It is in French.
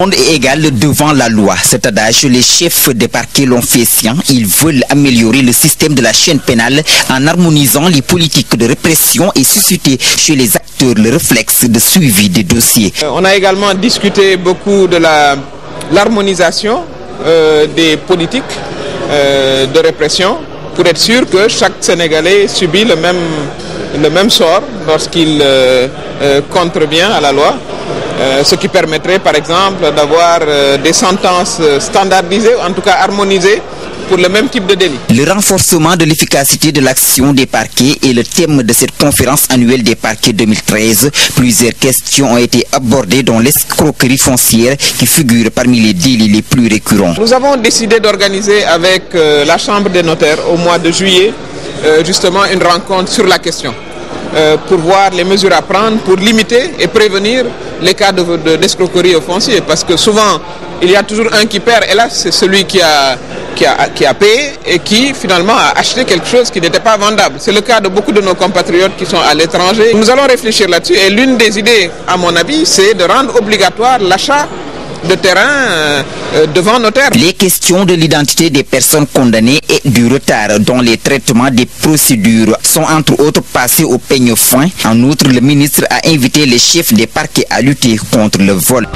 Le monde est égal devant la loi. Cet adage, les chefs des parquets l'ont fait sien. Ils veulent améliorer le système de la chaîne pénale en harmonisant les politiques de répression et susciter chez les acteurs le réflexe de suivi des dossiers. On a également discuté beaucoup de l'harmonisation des politiques de répression pour être sûr que chaque Sénégalais subit le même sort lorsqu'il contrevient à la loi. Ce qui permettrait par exemple d'avoir des sentences standardisées, en tout cas harmonisées, pour le même type de délit. Le renforcement de l'efficacité de l'action des parquets est le thème de cette conférence annuelle des parquets 2013. Plusieurs questions ont été abordées, dont l'escroquerie foncière qui figure parmi les délits les plus récurrents. Nous avons décidé d'organiser avec la Chambre des notaires au mois de juillet justement une rencontre sur la question. Pour voir les mesures à prendre pour limiter et prévenir les cas d'escroquerie au foncier. Parce que souvent, il y a toujours un qui perd, et là, c'est celui qui a payé et qui finalement a acheté quelque chose qui n'était pas vendable. C'est le cas de beaucoup de nos compatriotes qui sont à l'étranger. Nous allons réfléchir là-dessus et l'une des idées, à mon avis, c'est de rendre obligatoire l'achat de terrain devant notaire. Les questions de l'identité des personnes condamnées et du retard dans les traitements des procédures sont entre autres passées au peigne fin. En outre, le ministre a invité les chefs des parquets à lutter contre le vol.